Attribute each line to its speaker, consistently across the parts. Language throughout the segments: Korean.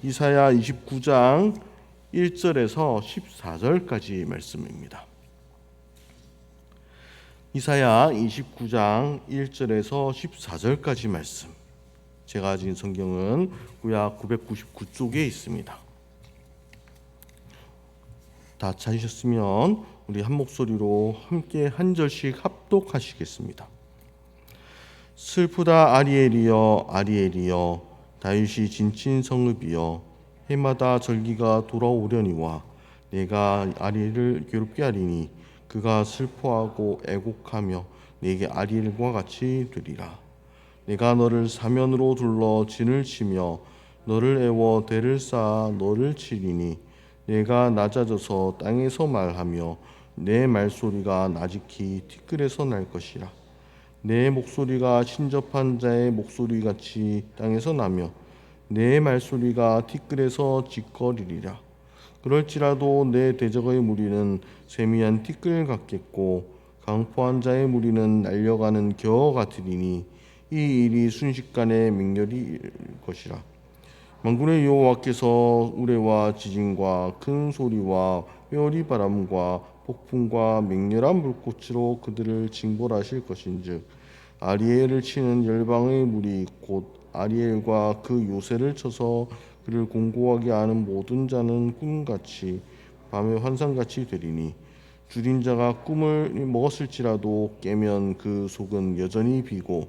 Speaker 1: 이사야 29장 1절에서 14절까지 말씀입니다. 이사야 29장 1절에서 14절까지 말씀. 제가 가진 성경은 구약 999쪽에 있습니다. 다 찾으셨으면 우리 한 목소리로 함께 한 절씩 합독하시겠습니다. 슬프다 아리엘이여 아리엘이여 다윗이 진친 성읍이여 해마다 절기가 돌아오려니와 내가 아리엘을 괴롭게 하리니 그가 슬퍼하고 애곡하며 내게 아리엘과 같이 되리라. 내가 너를 사면으로 둘러 진을 치며 너를 애워 대를 쌓아 너를 치리니 내가 낮아져서 땅에서 말하며 내 말소리가 나직히 티끌에서 날 것이라. 내 목소리가 신접한 자의 목소리같이 땅에서 나며 내 말소리가 티끌에서 짓거리리라. 그럴지라도 내 대적의 무리는 세미한 티끌 같겠고 강포한 자의 무리는 날려가는 겨와 같으리니 이 일이 순식간에 맹렬일 것이라. 만군의 여호와께서 우레와 지진과 큰 소리와 회오리 바람과 폭풍과 맹렬한 불꽃으로 그들을 징벌하실 것인즉 아리엘을 치는 열방의 무리 곧 아리엘과 그 요새를 쳐서 그를 공고하게 하는 모든 자는 꿈같이 밤의 환상같이 되리니 줄인 자가 꿈을 먹었을지라도 깨면 그 속은 여전히 비고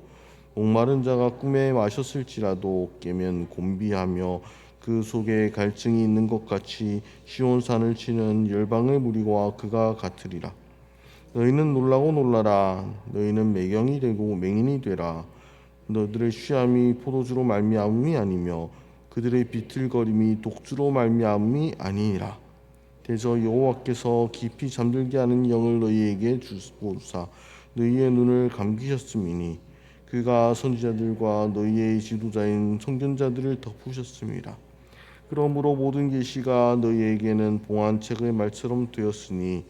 Speaker 1: 목마른 자가 꿈에 마셨을지라도 깨면 곤비하며 그 속에 갈증이 있는 것 같이 시온산을 치는 열방의 무리와 그가 같으리라. 너희는 놀라고 놀라라. 너희는 매경이 되고 맹인이 되라. 너희들의 취함이 포도주로 말미암음이 아니며 그들의 비틀거림이 독주로 말미암음이 아니니라. 대저 여호와께서 깊이 잠들게 하는 영을 너희에게 주사 너희의 눈을 감기셨음이니 그가 선지자들과 너희의 지도자인 선견자들을 덮으셨습니다. 그러므로 모든 계시가 너희에게는 봉안책의 말처럼 되었으니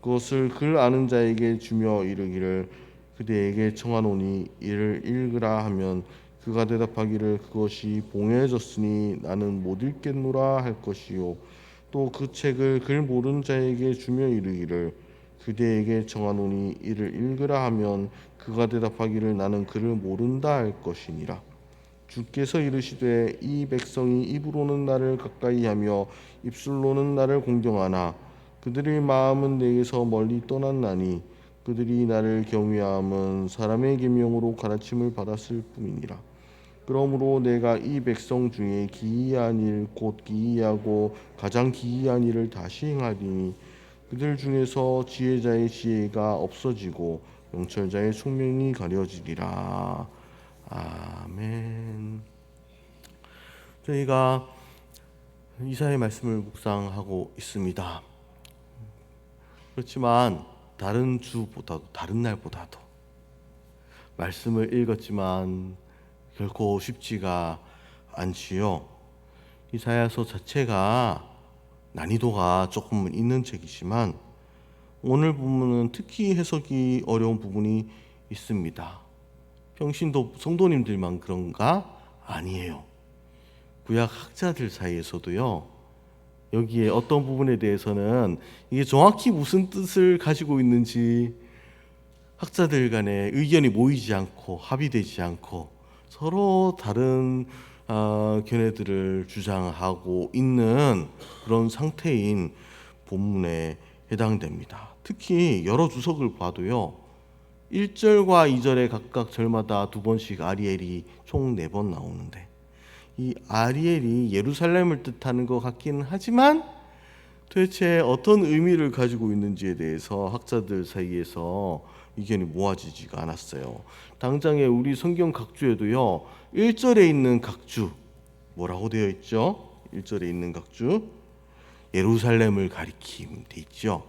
Speaker 1: 그것을 글 아는 자에게 주며 이르기를 그대에게 청하노니 이를 읽으라 하면 그가 대답하기를 그것이 봉해졌으니 나는 못 읽겠노라 할 것이요 또 그 책을 글 모르는 자에게 주며 이르기를 그대에게 청하노니 이를 읽으라 하면 그가 대답하기를 나는 그를 모른다 할 것이니라. 주께서 이르시되 이 백성이 입으로는 나를 가까이하며 입술로는 나를 공경하나 그들의 마음은 내게서 멀리 떠났나니 그들이 나를 경외함은 사람의 계명으로 가르침을 받았을 뿐이니라. 그러므로 내가 이 백성 중에 기이한 일 곧 기이하고 가장 기이한 일을 다시 행하리니 그들 중에서 지혜자의 지혜가 없어지고 명철자의 총명이 가려지리라. 아멘. 저희가 이사야의 말씀을 묵상하고 있습니다. 그렇지만 다른 주보다도 다른 날보다도 말씀을 읽었지만 결코 쉽지가 않지요. 이사야서 자체가 난이도가 조금은 있는 책이지만 오늘 부분은 특히 해석이 어려운 부분이 있습니다. 평신도 성도님들만 그런가? 아니에요. 구약 학자들 사이에서도요. 여기에 어떤 부분에 대해서는 이게 정확히 무슨 뜻을 가지고 있는지 학자들 간에 의견이 모이지 않고 합의되지 않고 서로 다른 견해들을 주장하고 있는 그런 상태인 본문에 해당됩니다. 특히 여러 주석을 봐도요. 1절과 2절에 각각 절마다 두 번씩 아리엘이 총 4번 나오는데 이 아리엘이 예루살렘을 뜻하는 것 같기는 하지만 도대체 어떤 의미를 가지고 있는지에 대해서 학자들 사이에서 의견이 모아지지가 않았어요. 당장에 우리 성경 각주에도요. 1절에 있는 각주 뭐라고 되어 있죠? 1절에 있는 각주 예루살렘을 가리킴 돼 있죠.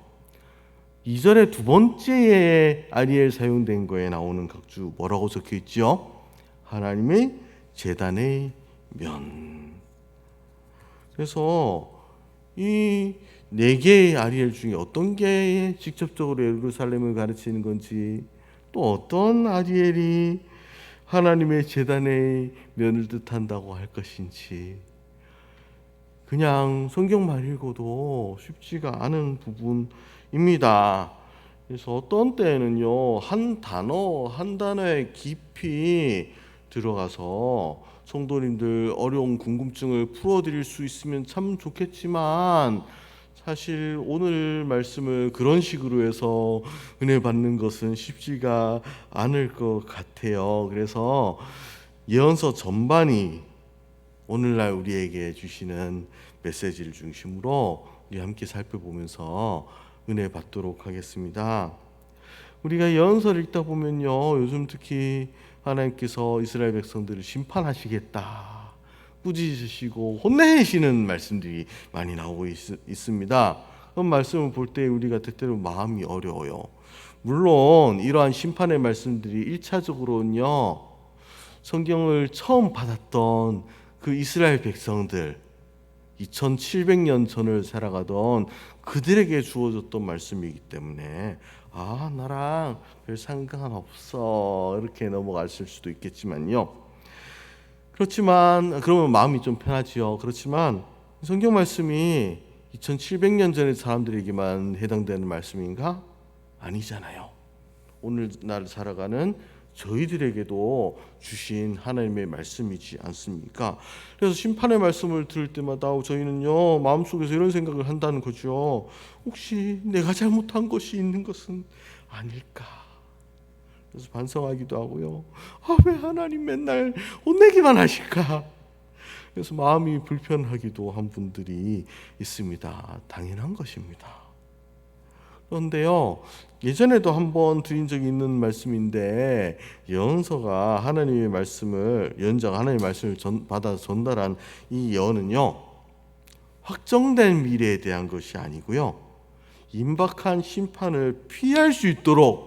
Speaker 1: 2절에 두 번째에 아리엘 사용된 거에 나오는 각주 뭐라고 적혀 있죠? 하나님의 제단의 면. 그래서 이 4개의 아리엘 중에 어떤 게 직접적으로 예루살렘을 가르치는 건지 또 어떤 아리엘이 하나님의 제단의 면을 뜻한다고 할 것인지 그냥 성경만 읽어도 쉽지가 않은 부분입니다. 그래서 어떤 때에는요, 한 단어 한 단어에 깊이 들어가서 성도님들 어려운 궁금증을 풀어드릴 수 있으면 참 좋겠지만, 사실 오늘 말씀을 그런 식으로 해서 은혜 받는 것은 쉽지가 않을 것 같아요. 그래서 예언서 전반이 오늘날 우리에게 주시는 메시지를 중심으로 우리 함께 살펴보면서 은혜 받도록 하겠습니다. 우리가 예언서를 읽다 보면요, 요즘 특히 하나님께서 이스라엘 백성들을 심판하시겠다, 꾸짖으시고 혼내시는 말씀들이 많이 나오고 있습니다. 그런 말씀을 볼 때 우리가 때때로 마음이 어려워요. 물론 이러한 심판의 말씀들이 1차적으로는요, 성경을 처음 받았던 그 이스라엘 백성들, 2700년 전을 살아가던 그들에게 주어졌던 말씀이기 때문에 나랑 별 상관없어 이렇게 넘어갔을 수도 있겠지만요. 그렇지만 그러면 마음이 좀 편하지요. 그렇지만 성경 말씀이 2700년 전의 사람들에게만 해당되는 말씀인가? 아니잖아요. 오늘날 살아가는 저희들에게도 주신 하나님의 말씀이지 않습니까? 그래서 심판의 말씀을 들을 때마다 저희는요, 마음속에서 이런 생각을 한다는 거죠. 혹시 내가 잘못한 것이 있는 것은 아닐까? 그래서 반성하기도 하고요. 왜 하나님 맨날 혼내기만 하실까? 그래서 마음이 불편하기도 한 분들이 있습니다. 당연한 것입니다. 그런데요, 예전에도 한번 드린 적이 있는 말씀인데, 예언서가 하나님의 말씀을, 예언자가 하나님의 말씀을 받아서 전달한 이 예언은요, 확정된 미래에 대한 것이 아니고요, 임박한 심판을 피할 수 있도록,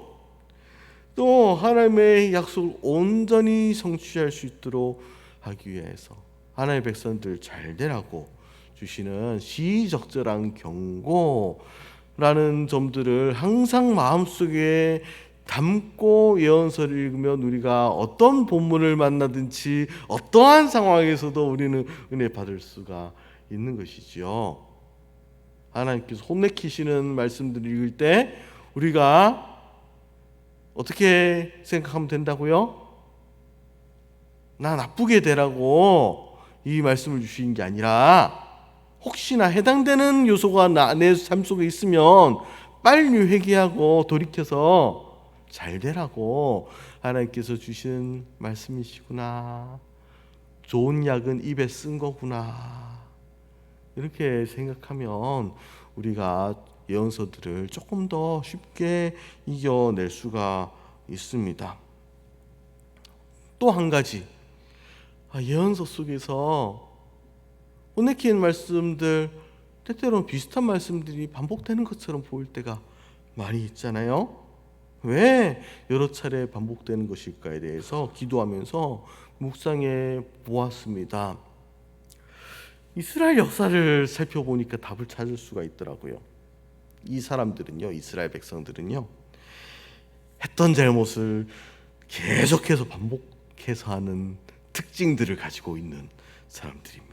Speaker 1: 또 하나님의 약속을 온전히 성취할 수 있도록 하기 위해서 하나님의 백성들 잘 되라고 주시는 시적절한 경고라는 점들을 항상 마음속에 담고 예언서를 읽으면 우리가 어떤 본문을 만나든지 어떠한 상황에서도 우리는 은혜 받을 수가 있는 것이지요. 하나님께서 혼내키시는 말씀들을 읽을 때 우리가 어떻게 생각하면 된다고요? 나 나쁘게 되라고 이 말씀을 주신 게 아니라, 혹시나 해당되는 요소가 내 삶 속에 있으면 빨리 회개하고 돌이켜서 잘 되라고 하나님께서 주신 말씀이시구나, 좋은 약은 입에 쓴 거구나, 이렇게 생각하면 우리가 예언서들을 조금 더 쉽게 이겨낼 수가 있습니다. 또 한 가지, 예언서 속에서 혼내키는 말씀들, 때때로는 비슷한 말씀들이 반복되는 것처럼 보일 때가 많이 있잖아요. 왜 여러 차례 반복되는 것일까에 대해서 기도하면서 묵상해 보았습니다. 이스라엘 역사를 살펴보니까 답을 찾을 수가 있더라고요. 이 사람들은요, 이스라엘 백성들은요, 했던 잘못을 계속해서 반복해서 하는 특징들을 가지고 있는 사람들입니다.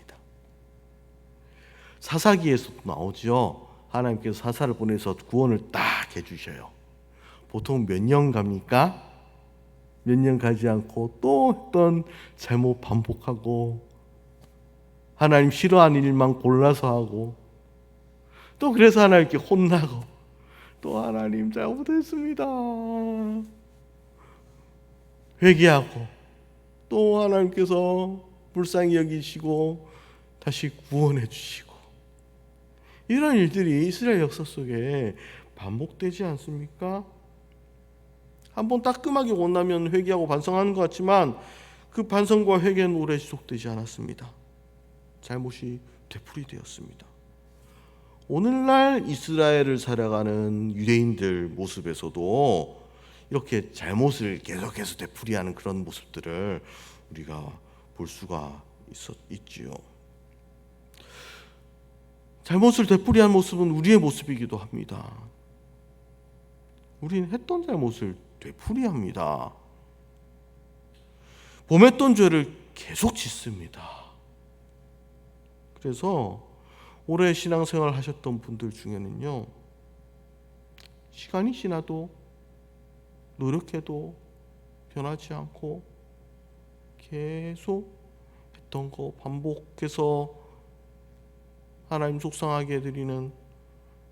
Speaker 1: 사사기에서도 나오죠. 하나님께서 사사를 보내서 구원을 딱 해주셔요. 보통 몇 년 갑니까? 몇 년 가지 않고 또 했던 잘못 반복하고, 하나님 싫어하는 일만 골라서 하고, 또 그래서 하나님께 혼나고, 또 하나님 잘못했습니다 회개하고, 또 하나님께서 불쌍히 여기시고 다시 구원해 주시고, 이런 일들이 이스라엘 역사 속에 반복되지 않습니까? 한번 따끔하게 원하면 회개하고 반성하는 것 같지만 그 반성과 회개는 오래 지속되지 않았습니다. 잘못이 되풀이되었습니다. 오늘날 이스라엘을 살아가는 유대인들 모습에서도 이렇게 잘못을 계속해서 되풀이하는 그런 모습들을 우리가 볼 수가 있지요. 잘못을 되풀이한 모습은 우리의 모습이기도 합니다. 우리는 했던 잘못을 되풀이합니다. 범했던 죄를 계속 짓습니다. 그래서 오래 신앙생활 하셨던 분들 중에는요, 시간이 지나도 노력해도 변하지 않고 계속 했던 거 반복해서 하나님 속상하게 해드리는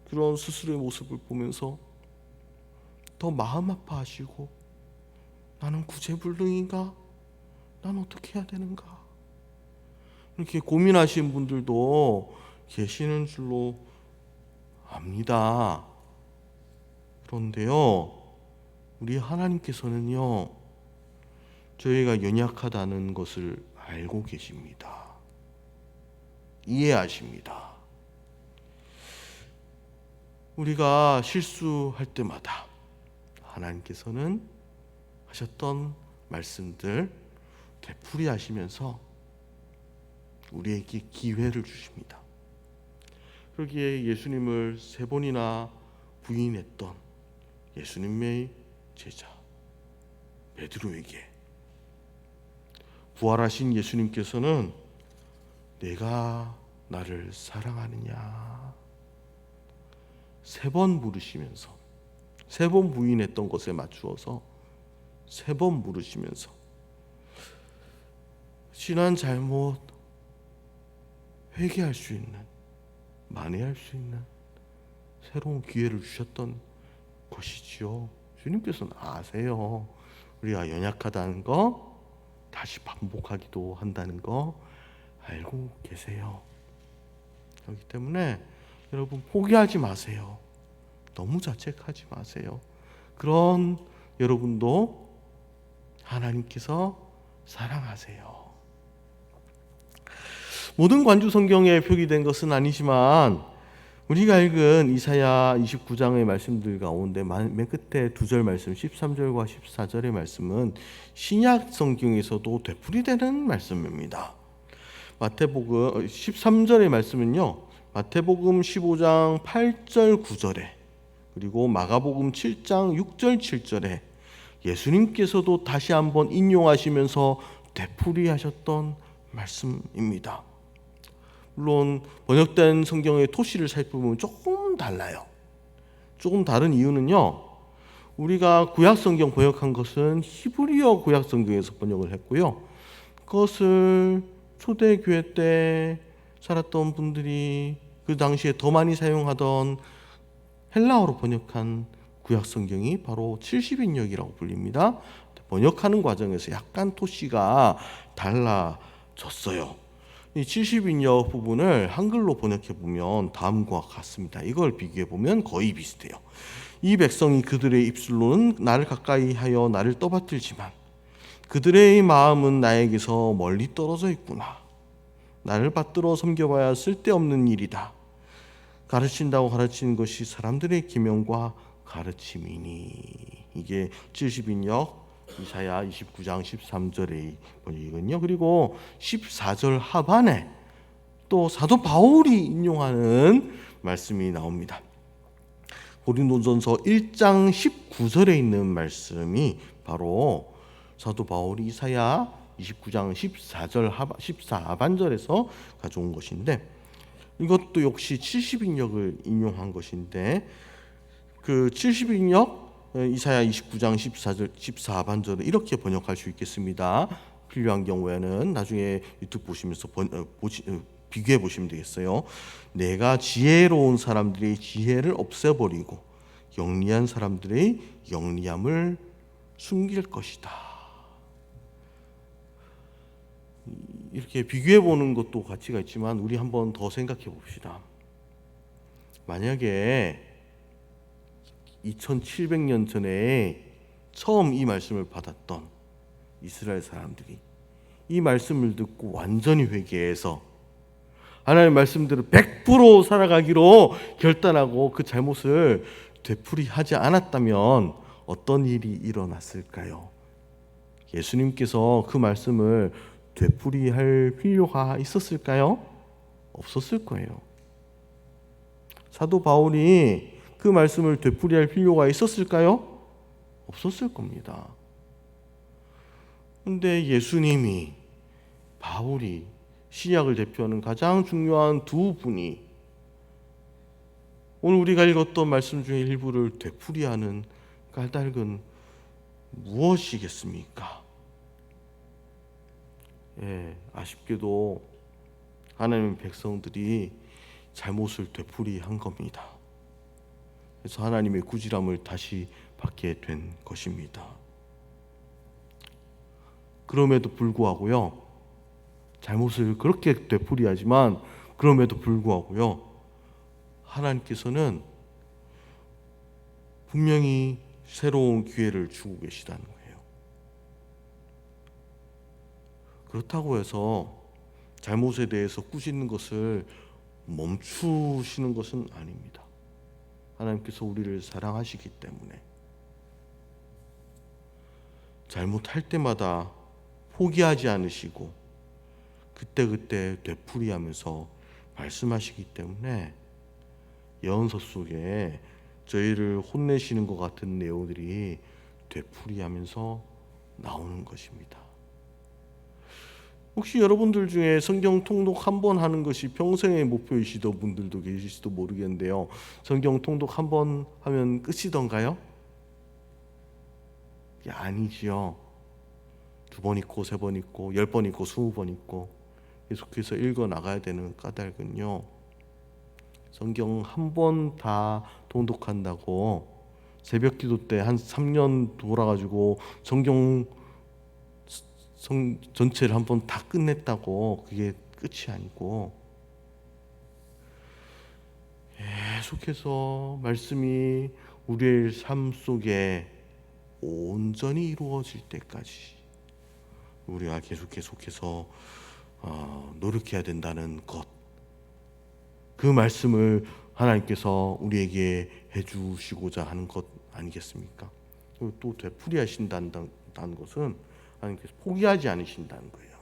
Speaker 1: 그런 스스로의 모습을 보면서 더 마음 아파하시고, 나는 구제불능인가? 난 어떻게 해야 되는가? 이렇게 고민하시는 분들도 계시는 줄로 압니다. 그런데요, 우리 하나님께서는요, 저희가 연약하다는 것을 알고 계십니다. 이해하십니다. 우리가 실수할 때마다 하나님께서는 하셨던 말씀들 되풀이하시면서 우리에게 기회를 주십니다. 그러기에 예수님을 3번이나 부인했던 예수님의 제자 베드로에게 부활하신 예수님께서는 내가 나를 사랑하느냐 3번 물으시면서, 3번 부인했던 것에 맞추어서 3번 물으시면서 지난 잘못 회개할 수 있는, 만회할 수 있는 새로운 기회를 주셨던 것이지요. 주님께서는 아세요. 우리가 연약하다는 거, 다시 반복하기도 한다는 거 알고 계세요. 그렇기 때문에 여러분 포기하지 마세요. 너무 자책하지 마세요. 그런 여러분도 하나님께서 사랑하세요. 모든 관주 성경에 표기된 것은 아니지만 우리가 읽은 이사야 29장의 말씀들 가운데 맨 끝에 2절 말씀 13절과 14절의 말씀은 신약 성경에서도 되풀이되는 말씀입니다. 마태복음 13절의 말씀은요, 마태복음 15장 8절 9절에, 그리고 마가복음 7장 6절 7절에 예수님께서도 다시 한번 인용하시면서 되풀이하셨던 말씀입니다. 물론 번역된 성경의 토시를 살펴보면 조금 달라요. 조금 다른 이유는요, 우리가 구약 성경 번역한 것은 히브리어 구약 성경에서 번역을 했고요, 그것을 초대교회 때 살았던 분들이 그 당시에 더 많이 사용하던 헬라어로 번역한 구약 성경이 바로 70인역이라고 불립니다. 번역하는 과정에서 약간 토시가 달라졌어요. 이 70인역 부분을 한글로 번역해 보면 다음과 같습니다. 이걸 비교해 보면 거의 비슷해요. 이 백성이 그들의 입술로는 나를 가까이 하여 나를 떠받들지만 그들의 마음은 나에게서 멀리 떨어져 있구나. 나를 받들어 섬겨봐야 쓸데없는 일이다. 가르친다고 가르치는 것이 사람들의 기명과 가르침이니. 이게 70인역 이사야 29장 13절의 번역이거든요. 그리고 14절 하반에 또 사도 바울이 인용하는 말씀이 나옵니다. 고린도전서 1장 19절에 있는 말씀이 바로 사도 바울이 이사야 29장 14하반절에서 가져온 것인데, 이것도 역시 70인역을 인용한 것인데, 그 70인역 이사야 29장 14반절을 이렇게 번역할 수 있겠습니다. 필요한 경우에는 나중에 유튜브 보시면서 비교해 보시면 되겠어요. 내가 지혜로운 사람들의 지혜를 없애버리고 영리한 사람들의 영리함을 숨길 것이다. 이렇게 비교해 보는 것도 가치가 있지만 우리 한번 더 생각해 봅시다. 만약에 2700년 전에 처음 이 말씀을 받았던 이스라엘 사람들이 이 말씀을 듣고 완전히 회개해서 하나님의 말씀대로 100% 살아가기로 결단하고 그 잘못을 되풀이하지 않았다면 어떤 일이 일어났을까요? 예수님께서 그 말씀을 되풀이할 필요가 있었을까요? 없었을 거예요. 사도 바울이 그 말씀을 되풀이할 필요가 있었을까요? 없었을 겁니다. 그런데 예수님이, 바울이, 신약을 대표하는 가장 중요한 두 분이 오늘 우리가 읽었던 말씀 중에 일부를 되풀이하는 까닭은 무엇이겠습니까? 아쉽게도 하나님의 백성들이 잘못을 되풀이한 겁니다. 그래서 하나님의 구질함을 다시 받게 된 것입니다. 그럼에도 불구하고요, 잘못을 그렇게 되풀이하지만 그럼에도 불구하고요, 하나님께서는 분명히 새로운 기회를 주고 계시다는 거예요. 그렇다고 해서 잘못에 대해서 꾸짖는 것을 멈추시는 것은 아닙니다. 하나님께서 우리를 사랑하시기 때문에 잘못할 때마다 포기하지 않으시고 그때그때 되풀이하면서 말씀하시기 때문에 예언서 속에 저희를 혼내시는 것 같은 내용들이 되풀이하면서 나오는 것입니다. 혹시 여러분들 중에 성경 통독 한 번 하는 것이 평생의 목표이시던 분들도 계실지도 모르겠는데요. 성경 통독 한 번 하면 끝이던가요? 아니지요. 2번 읽고 3번 읽고 10번 읽고 20번 읽고 계속해서 읽어 나가야 되는 까닭은요, 성경 한 번 다 통독한다고 새벽 기도 때 한 3년 돌아가지고 성경 전체를 한 번 다 끝냈다고 그게 끝이 아니고 계속해서 말씀이 우리의 삶 속에 온전히 이루어질 때까지 우리가 계속해서 노력해야 된다는 것, 그 말씀을 하나님께서 우리에게 해주시고자 하는 것 아니겠습니까? 또 되풀이하신다는 것은 하나님께서 포기하지 않으신다는 거예요.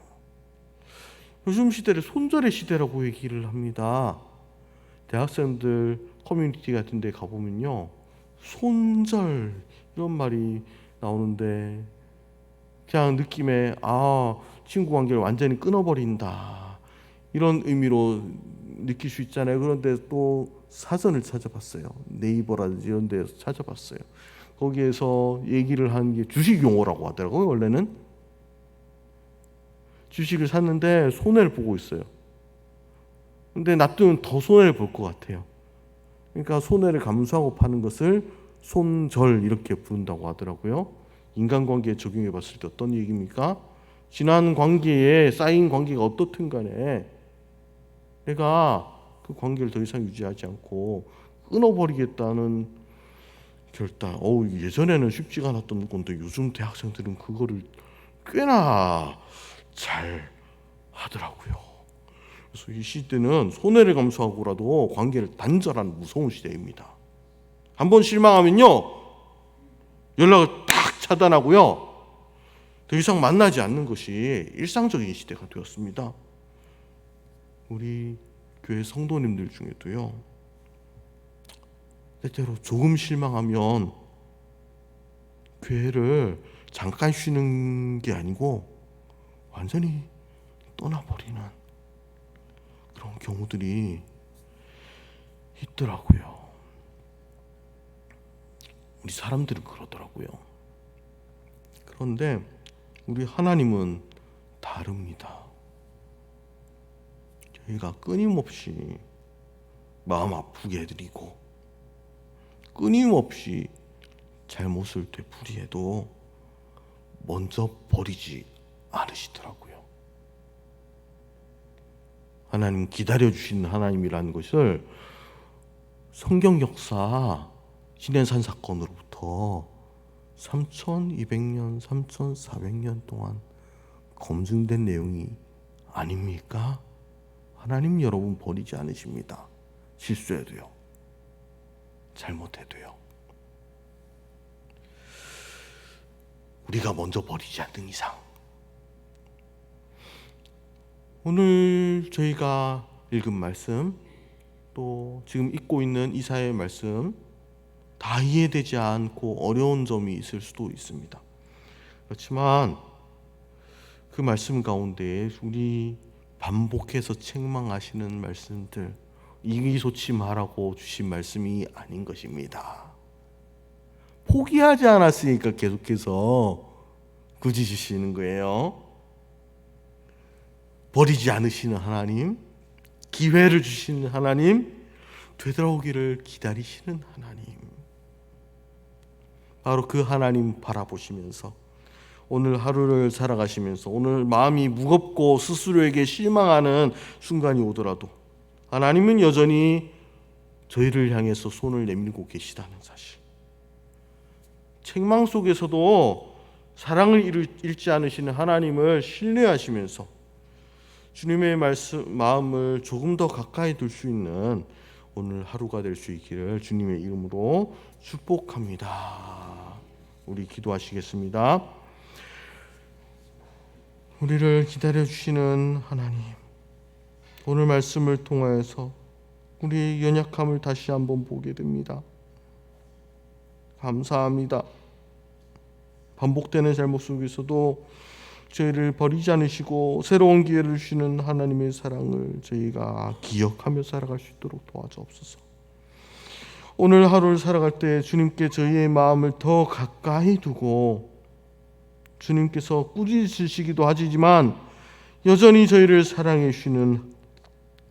Speaker 1: 요즘 시대를 손절의 시대라고 얘기를 합니다. 대학생들 커뮤니티 같은 데 가보면요, 손절 이런 말이 나오는데 그냥 느낌에 친구 관계를 완전히 끊어버린다 이런 의미로 느낄 수 있잖아요. 그런데 또 사전을 찾아봤어요. 네이버라든지 이런 데서 찾아봤어요. 거기에서 얘기를 하는 게 주식 용어라고 하더라고요. 원래는 주식을 샀는데 손해를 보고 있어요. 근데 놔두면 더 손해를 볼 것 같아요. 그러니까 손해를 감수하고 파는 것을 손절 이렇게 부른다고 하더라고요. 인간관계에 적용해 봤을 때 어떤 얘기입니까? 지난 관계에 쌓인 관계가 어떻든 간에 내가 그 관계를 더 이상 유지하지 않고 끊어버리겠다는 결단. 예전에는 쉽지가 않았던 건데 요즘 대학생들은 그거를 꽤나 잘 하더라고요. 그래서 이 시대는 손해를 감수하고라도 관계를 단절하는 무서운 시대입니다. 한번 실망하면요, 연락을 딱 차단하고요, 더 이상 만나지 않는 것이 일상적인 시대가 되었습니다. 우리 교회 성도님들 중에도요, 때때로 조금 실망하면 교회를 잠깐 쉬는 게 아니고 완전히 떠나버리는 그런 경우들이 있더라고요. 우리 사람들은 그러더라고요. 그런데 우리 하나님은 다릅니다. 저희가 끊임없이 마음 아프게 해드리고 끊임없이 잘못을 되풀이해도 먼저 버리지 않으시더라고요. 하나님 기다려주시는 하나님이라는 것을 성경 역사 시내산 사건으로부터 3200년, 3400년 동안 검증된 내용이 아닙니까? 하나님 여러분 버리지 않으십니다. 실수해도요, 잘못해도요. 우리가 먼저 버리지 않는 이상. 오늘 저희가 읽은 말씀, 또 지금 읽고 있는 이사야의 말씀 다 이해되지 않고 어려운 점이 있을 수도 있습니다. 그렇지만 그 말씀 가운데 우리 반복해서 책망하시는 말씀들, 이기소침하라고 주신 말씀이 아닌 것입니다. 포기하지 않았으니까 계속해서 굳이 주시는 거예요. 버리지 않으시는 하나님, 기회를 주시는 하나님, 되돌아오기를 기다리시는 하나님, 바로 그 하나님 바라보시면서 오늘 하루를 살아가시면서 오늘 마음이 무겁고 스스로에게 실망하는 순간이 오더라도 하나님은 여전히 저희를 향해서 손을 내밀고 계시다는 사실, 책망 속에서도 사랑을 잃지 않으시는 하나님을 신뢰하시면서 주님의 마음을 조금 더 가까이 둘 수 있는 오늘 하루가 될 수 있기를 주님의 이름으로 축복합니다. 우리 기도하시겠습니다. 우리를 기다려주시는 하나님, 오늘 말씀을 통하여서 우리의 연약함을 다시 한번 보게 됩니다. 감사합니다. 반복되는 잘못 속에서도 저희를 버리지 않으시고 새로운 기회를 주시는 하나님의 사랑을 저희가 기억하며 살아갈 수 있도록 도와주옵소서. 오늘 하루를 살아갈 때 주님께 저희의 마음을 더 가까이 두고 주님께서 꾸짖으시기도 하시지만 여전히 저희를 사랑해 주시는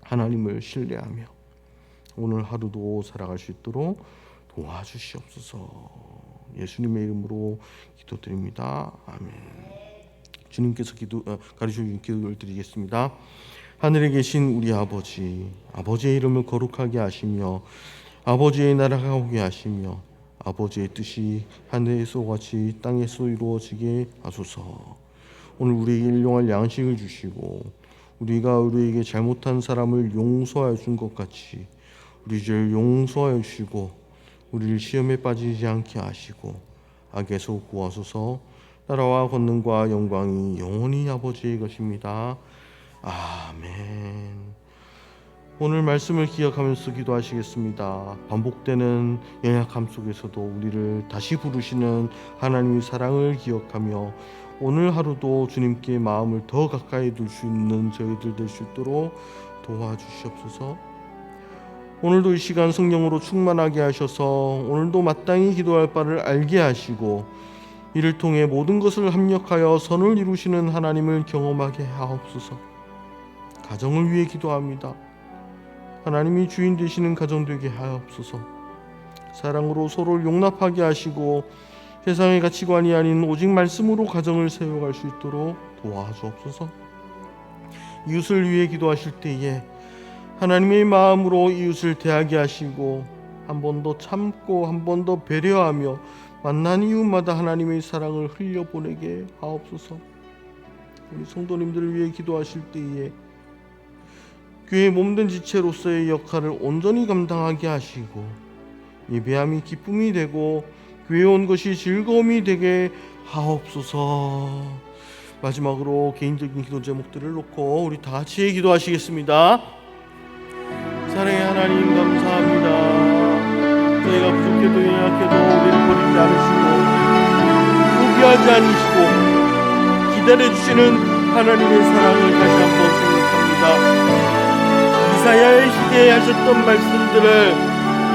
Speaker 1: 하나님을 신뢰하며 오늘 하루도 살아갈 수 있도록 도와주시옵소서. 예수님의 이름으로 기도드립니다. 아멘. 주님께서 가르쳐주신 기도를 드리겠습니다. 하늘에 계신 우리 아버지, 아버지의 이름을 거룩하게 하시며 아버지의 나라가 오게 하시며 아버지의 뜻이 하늘에서 같이 땅에서 이루어지게 하소서. 오늘 우리에게 일용할 양식을 주시고 우리가 우리에게 잘못한 사람을 용서하여 준 것 같이 우리 죄를 용서하여 주시고 우리를 시험에 빠지지 않게 하시고 악에서 구하소서. 나라와 권능과 영광이 영원히 아버지의 것입니다. 아멘. 오늘 말씀을 기억하면서 기도하시겠습니다. 반복되는 연약함 속에서도 우리를 다시 부르시는 하나님의 사랑을 기억하며 오늘 하루도 주님께 마음을 더 가까이 둘 수 있는 저희들 될 수 있도록 도와주시옵소서. 오늘도 이 시간 성령으로 충만하게 하셔서 오늘도 마땅히 기도할 바를 알게 하시고 이를 통해 모든 것을 합력하여 선을 이루시는 하나님을 경험하게 하옵소서. 가정을 위해 기도합니다. 하나님이 주인 되시는 가정 되게 하옵소서. 사랑으로 서로를 용납하게 하시고 세상의 가치관이 아닌 오직 말씀으로 가정을 세워갈 수 있도록 도와주옵소서. 이웃을 위해 기도하실 때에 하나님의 마음으로 이웃을 대하게 하시고 한 번 더 참고 한 번 더 배려하며 만난 이웃마다 하나님의 사랑을 흘려보내게 하옵소서. 우리 성도님들을 위해 기도하실 때에 교회의 몸된 지체로서의 역할을 온전히 감당하게 하시고 예배함이 기쁨이 되고 교회에 온 것이 즐거움이 되게 하옵소서. 마지막으로 개인적인 기도 제목들을 놓고 우리 다 같이 기도하시겠습니다. 사랑의 하나님 감사합니다. 저희가 부족해도 연약해도 우리를 버리지 않으시고 포기하지 않으시고 기다려주시는 하나님의 사랑을 다시 한번 생각합니다. 이사야의 시대에 하셨던 말씀들을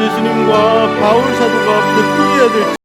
Speaker 1: 예수님과 바울 사도가 베풀어야 될